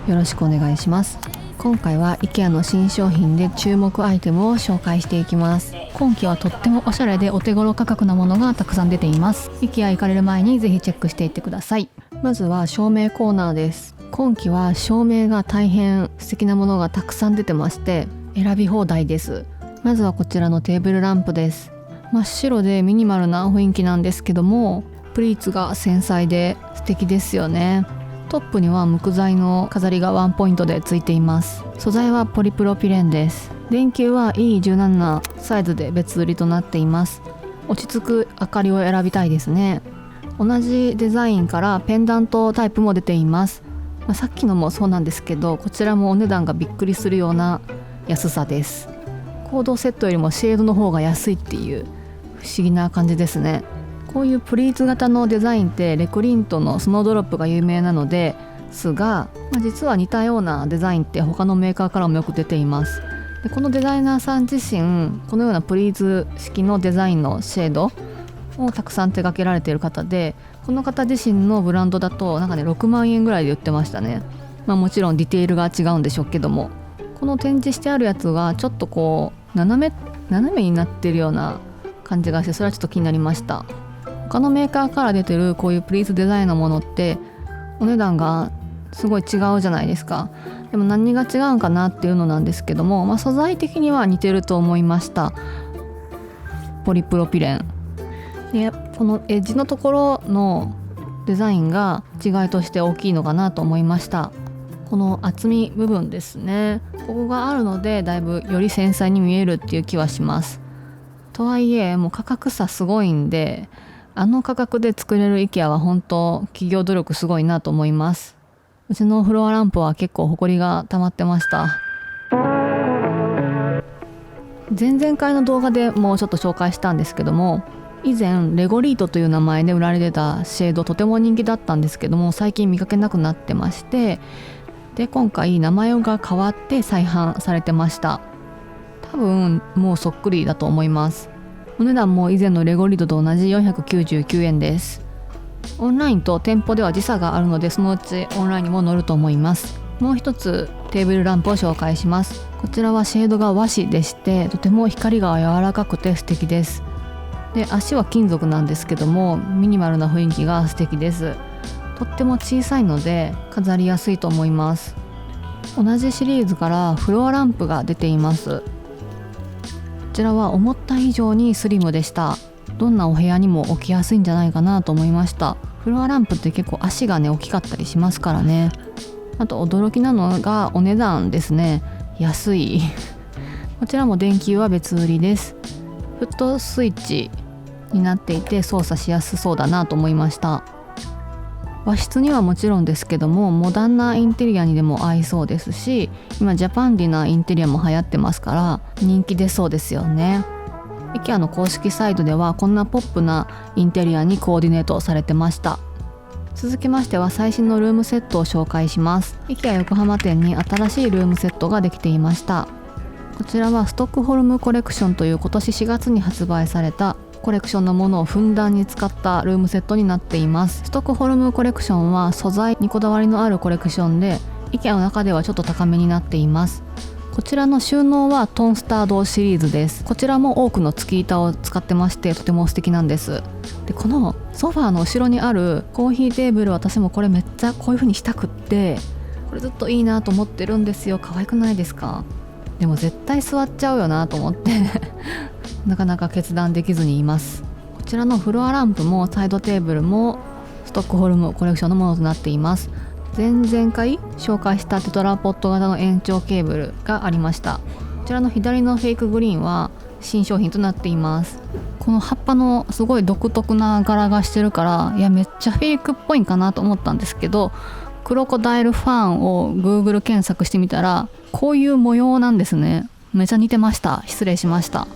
よろしくお願いします。今回は IKEA の新商品で注目アイテムを紹介していきます。今期はとってもおしゃれでお手頃価格なものがたくさん出ています。 IKEA 行かれる前にぜひチェックしていってください。まずは照明コーナーです。今期は照明が大変素敵なものがたくさん出てまして選び放題です。まずはこちらのテーブルランプです。真っ白でミニマルな雰囲気なんですけども、プリーツが繊細で素敵ですよね。トップには木材の飾りがワンポイントでついています。素材はポリプロピレンです。電球は E17 サイズで別売りとなっています。落ち着く明かりを選びたいですね。同じデザインからペンダントタイプも出ています。さっきのもそうなんですけど、こちらもお値段がびっくりするような安さです。コードセットよりもシェードの方が安いっていう不思議な感じですね。こういうプリーツ型のデザインってレクリントのスノードロップが有名なのですが、実は似たようなデザインって他のメーカーからもよく出ています。でこのデザイナーさん自身このようなプリーツ式のデザインのシェードをたくさん手掛けられている方で、この方自身のブランドだと6万円ぐらいで売ってましたね。もちろんディテールが違うんでしょうけども、この展示してあるやつがちょっとこう斜めになってるような感じがして、それはちょっと気になりました。他のメーカーから出てるこういうプリーツデザインのものってお値段がすごい違うじゃないですか。でも何が違うんかなっていうのなんですけども、素材的には似てると思いました。ポリプロピレンで、このエッジのところのデザインが違いとして大きいのかなと思いました。この厚み部分ですね、ここがあるのでだいぶより繊細に見えるっていう気はします。とはいえもう価格差すごいんで、あの価格で作れる IKEA は本当企業努力すごいなと思います。うちのフロアランプは結構ホコリが溜まってました。前々回の動画でもうちょっと紹介したんですけども、以前レゴリートという名前で売られてたシェードとても人気だったんですけども、最近見かけなくなってまして、で今回名前が変わって再販されてました。多分もうそっくりだと思います。お値段も以前のレゴリートと同じ499円です。オンラインと店舗では時差があるので、そのうちオンラインにも載ると思います。もう一つテーブルランプを紹介します。こちらはシェードが和紙でして、とても光が柔らかくて素敵です。で足は金属なんですけども、ミニマルな雰囲気が素敵です。とっても小さいので飾りやすいと思います。同じシリーズからフロアランプが出ています。こちらは思った以上にスリムでした。どんなお部屋にも置きやすいんじゃないかなと思いました。フロアランプって結構足がね大きかったりしますからね。あと驚きなのがお値段ですね。安いこちらも電球は別売りです。フットスイッチになっていて操作しやすそうだなと思いました。和室にはもちろんですけども、モダンなインテリアにでも合いそうですし、今ジャパンディなインテリアも流行ってますから人気出そうですよね。 IKEA の公式サイトではこんなポップなインテリアにコーディネートされてました。続きましては最新のルームセットを紹介します。 IKEA 横浜店に新しいルームセットができていました。こちらはストックホルムコレクションという今年4月に発売されたコレクションのものをふんだんに使ったルームセットになっています。ストックホルムコレクションは素材にこだわりのあるコレクションで IKEA の中ではちょっと高めになっています。こちらの収納はトンスタードシリーズです。こちらも多くの付き板を使ってまして、とても素敵なんです。でこのソファーの後ろにあるコーヒーテーブル、私もこれめっちゃこういう風にしたくって、これずっといいなと思ってるんですよ。可愛くないですか？でも絶対座っちゃうよなと思ってなかなか決断できずにいます。こちらのフロアランプもサイドテーブルもストックホルムコレクションのものとなっています。前々回紹介したテトラポット型の延長ケーブルがありました。こちらの左のフェイクグリーンは新商品となっています。この葉っぱのすごい独特な柄がしてるから、いやめっちゃフェイクっぽいんかなと思ったんですけど、クロコダイルファンを Google 検索してみたらこういう模様なんですね。めちゃ似てました。失礼しました。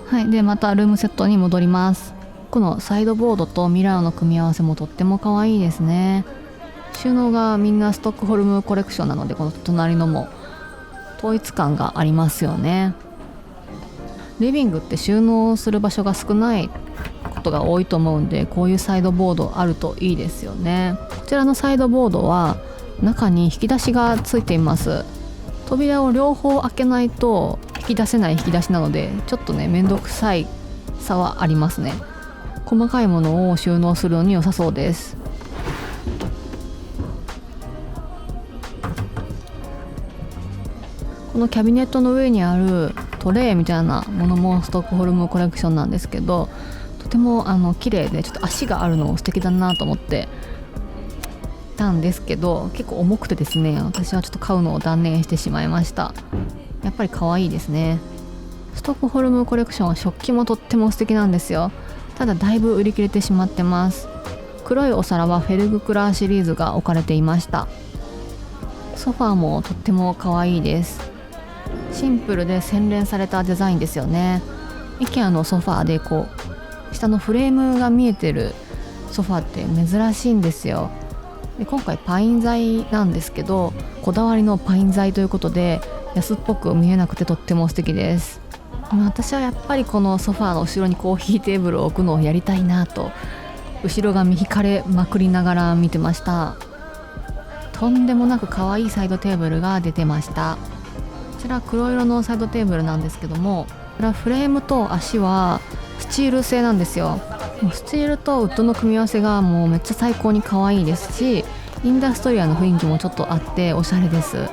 はい、でまたルームセットに戻ります。このサイドボードとミラーの組み合わせもとっても可愛いですね。収納がみんなストックホルムコレクションなので、この隣のも統一感がありますよね。リビングって収納する場所が少ないことが多いと思うんで、こういうサイドボードあるといいですよね。こちらのサイドボードは中に引き出しがついています。扉を両方開けないと引き出せない引き出しなので、ちょっとねめんどくさいさはありますね。細かいものを収納するのに良さそうです。このキャビネットの上にあるトレイみたいなものもストックホルムコレクションなんですけど、とても綺麗でちょっと足があるの素敵だなと思ってたんですけど、結構重くてですね、私はちょっと買うのを断念してしまいました。やっぱり可愛いですね。ストックホルムコレクションは食器もとっても素敵なんですよ。ただだいぶ売り切れてしまってます。黒いお皿はフェルグクラーシリーズが置かれていました。ソファーもとっても可愛いです。シンプルで洗練されたデザインですよね。IKEA のソファーでこう下のフレームが見えてるソファーって珍しいんですよ。で今回パイン材なんですけど、こだわりのパイン材ということで安っぽく見えなくてとっても素敵です。私はやっぱりこのソファーの後ろにコーヒーテーブルを置くのをやりたいなと、後ろが見引かれまくりながら見てました。とんでもなく可愛いサイドテーブルが出てました。こちら黒色のサイドテーブルなんですけども、これはフレームと足はスチール製なんですよ。スチールとウッドの組み合わせがもうめっちゃ最高に可愛いですし、インダストリアの雰囲気もちょっとあっておしゃれです。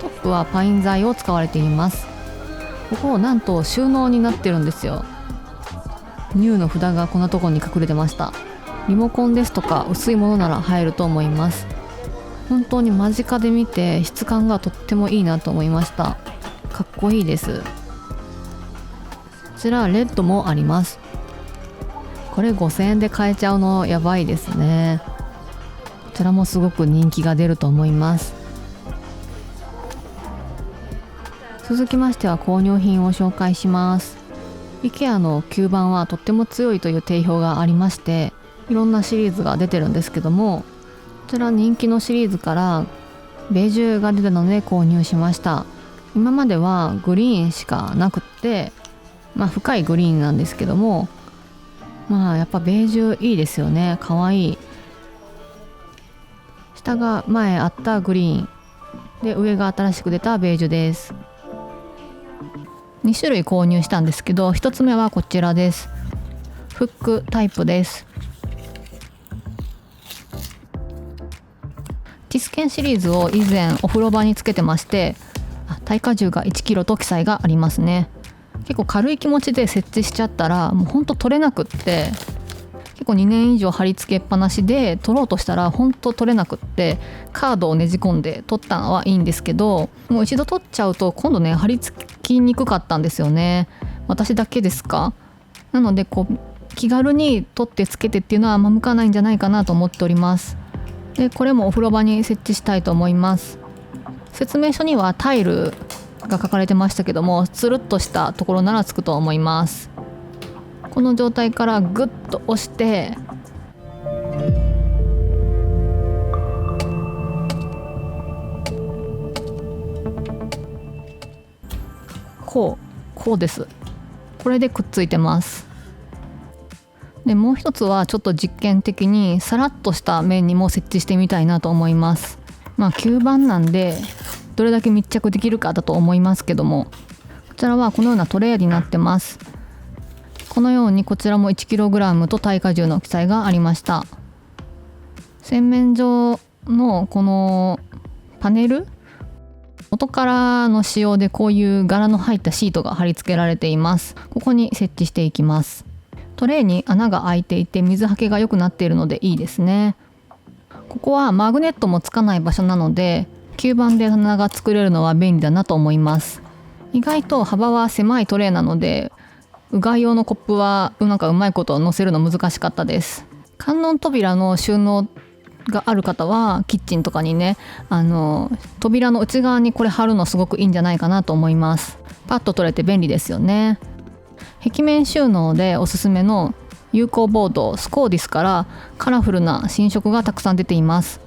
トップはパイン材を使われています。ここなんと収納になってるんですよ。ニューの札がこんなところに隠れてました。リモコンですとか薄いものなら入ると思います。本当に間近で見て質感がとってもいいなと思いました。かっこいいです。こちらレッドもあります。これ5000円で買えちゃうのやばいですね。こちらもすごく人気が出ると思います。続きましては購入品を紹介します。 IKEA の吸盤はとっても強いという定評がありまして、いろんなシリーズが出てるんですけども、こちら人気のシリーズからベージュが出たので購入しました。今まではグリーンしかなくって、深いグリーンなんですけども、やっぱベージュいいですよね。かわいい。下が前あったグリーンで、上が新しく出たベージュです。2種類購入したんですけど、1つ目はこちらです。フックタイプです。ティスケンシリーズを以前お風呂場につけてまして、耐荷重が 1kg と記載がありますね。結構軽い気持ちで設置しちゃったらもうほんと取れなくって、結構2年以上貼り付けっぱなしで取ろうとしたらほんと取れなくって、カードをねじ込んで取ったのはいいんですけど、もう一度取っちゃうと今度ね貼り付きにくかったんですよね。私だけですか？なので気軽に取ってつけてっていうのは向かないんじゃないかなと思っております。でこれもお風呂場に設置したいと思います。説明書にはタイルが書かれてましたけども、つるっとしたところならつくと思います。この状態からグッと押して、こうです。これでくっついてます。でもう一つはちょっと実験的にさらっとした面にも設置してみたいなと思います。吸盤なんでどれだけ密着できるかだと思いますけども、こちらはこのようなトレイになってます。このようにこちらも 1kg と耐荷重の記載がありました。洗面所のこのパネル、元からの仕様でこういう柄の入ったシートが貼り付けられています。ここに設置していきます。トレイに穴が開いていて水はけが良くなっているのでいいですね。ここはマグネットもつかない場所なので、吸盤で穴が作れるのは便利だなと思います。意外と幅は狭いトレイなので、うがい用のコップはうまいこと乗せるの難しかったです。観音扉の収納がある方はキッチンとかにね、扉の内側にこれ貼るのすごくいいんじゃないかなと思います。パッと取れて便利ですよね。壁面収納でおすすめの有効ボードスコーディスからカラフルな新色がたくさん出ています。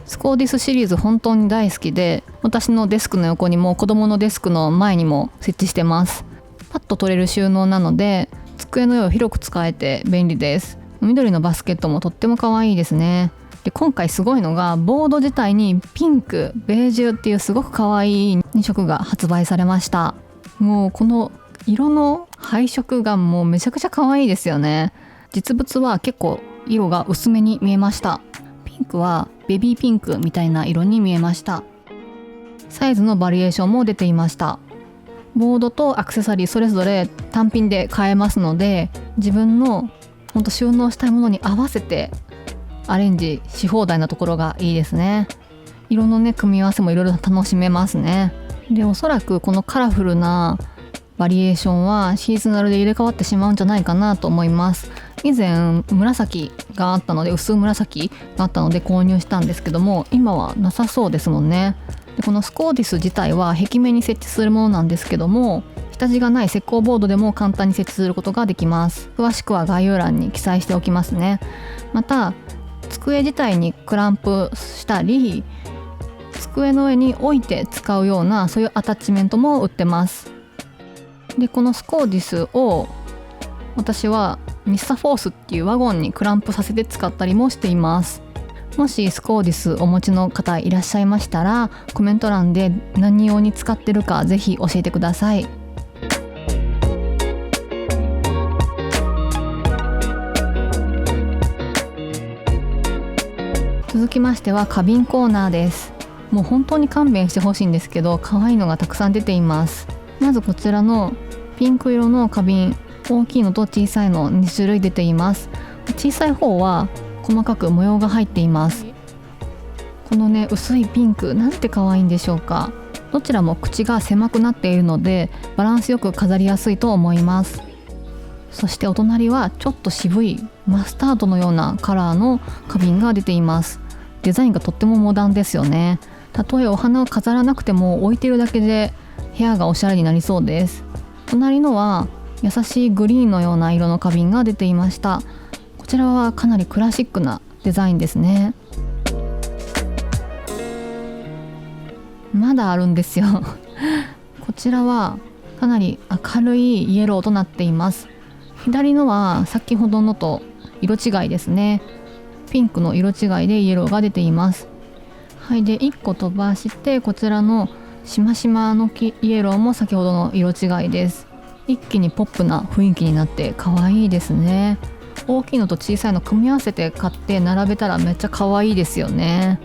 スコーディスシリーズ本当に大好きで、私のデスクの横にも子供のデスクの前にも設置してます。パッと取れる収納なので机の上を広く使えて便利です。緑のバスケットもとっても可愛いですね。で今回すごいのがボード自体にピンク、ベージュっていうすごく可愛い2色が発売されました。もうこの色の配色がもうめちゃくちゃ可愛いですよね。実物は結構色が薄めに見えました。ピンクはベビーピンクみたいな色に見えました。サイズのバリエーションも出ていました。ボードとアクセサリーそれぞれ単品で買えますので、自分のほんと収納したいものに合わせてアレンジし放題なところがいいですね。色のね組み合わせもいろいろ楽しめますね。でおそらくこのカラフルなバリエーションはシーズナルで入れ替わってしまうんじゃないかなと思います。以前紫があったので、薄紫があったので購入したんですけども、今はなさそうですもんね。でこのスコーディス自体は壁面に設置するものなんですけども、下地がない石膏ボードでも簡単に設置することができます。詳しくは概要欄に記載しておきますね。また机自体にクランプしたり、机の上に置いて使うようなそういうアタッチメントも売ってます。でこのスコーディスを私は日サフォースっていうワゴンにクランプさせて使ったりもしています。もしスコーディスお持ちの方いらっしゃいましたら、コメント欄で何用に使ってるかぜひ教えてください。続きましては花瓶コーナーです。もう本当に勘弁してほしいんですけど、可愛いのがたくさん出ています。まずこちらのピンク色の花瓶、大きいのと小さいの2種類出ています。小さい方は細かく模様が入っています。このね薄いピンクなんて可愛いんでしょうか。どちらも口が狭くなっているのでバランスよく飾りやすいと思います。そしてお隣はちょっと渋いマスタードのようなカラーの花瓶が出ています。デザインがとってもモダンですよね。たとえお花を飾らなくても置いてるだけで部屋がおしゃれになりそうです。隣のは優しいグリーンのような色の花瓶が出ていました。こちらはかなりクラシックなデザインですね。まだあるんですよこちらはかなり明るいイエローとなっています。左のは先ほどのと色違いですね。ピンクの色違いでイエローが出ています。はい、で1個飛ばしてこちらのしましまのイエローも先ほどの色違いです。一気にポップな雰囲気になって可愛いですね。大きいのと小さいの組み合わせて買って並べたらめっちゃ可愛いですよね。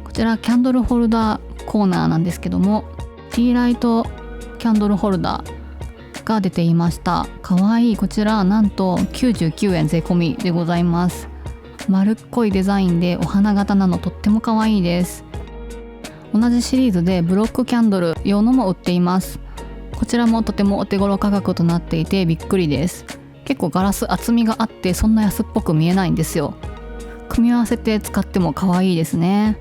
こちらキャンドルホルダーコーナーなんですけども、ティーライトキャンドルホルダーが出ていました。可愛い。こちらなんと99円税込みでございます。丸っこいデザインでお花形なのとっても可愛いです。同じシリーズでブロックキャンドル用のも売っています。こちらもとてもお手頃価格となっていてびっくりです。結構ガラス厚みがあってそんな安っぽく見えないんですよ。組み合わせて使っても可愛いですね。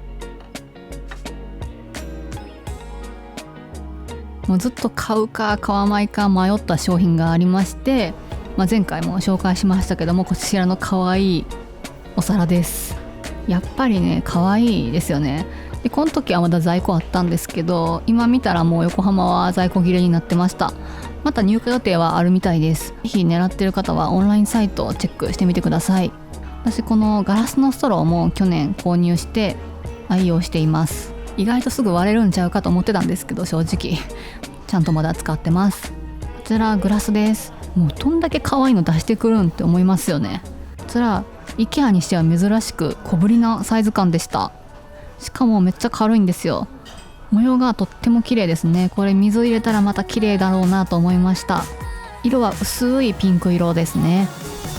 もうずっと買うか買わないか迷った商品がありまして、前回も紹介しましたけども、こちらの可愛いお皿です。やっぱりね可愛いですよね。でこの時はまだ在庫あったんですけど、今見たらもう横浜は在庫切れになってました。また入荷予定はあるみたいです。ぜひ狙ってる方はオンラインサイトをチェックしてみてください。私このガラスのストローも去年購入して愛用しています。意外とすぐ割れるんちゃうかと思ってたんですけど、正直ちゃんとまだ使ってます。こちらグラスです。もうどんだけ可愛いの出してくるんって思いますよね。こちら IKEA にしては珍しく小ぶりなサイズ感でした。しかもめっちゃ軽いんですよ。模様がとっても綺麗ですね。これ水入れたらまた綺麗だろうなと思いました。色は薄いピンク色ですね。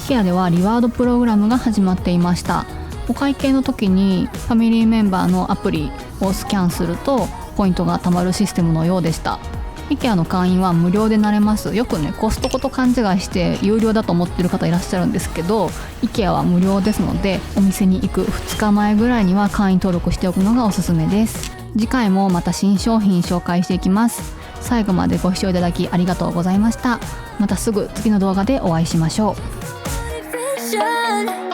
IKEA ではリワードプログラムが始まっていました。お会計の時にファミリーメンバーのアプリをスキャンするとポイントが貯まるシステムのようでした。 IKEA の会員は無料でなれます。よくねコストコと勘違いして有料だと思ってる方いらっしゃるんですけど、 IKEA は無料ですので、お店に行く2日前ぐらいには会員登録しておくのがおすすめです。次回もまた新商品紹介していきます。最後までご視聴いただきありがとうございました。またすぐ次の動画でお会いしましょう。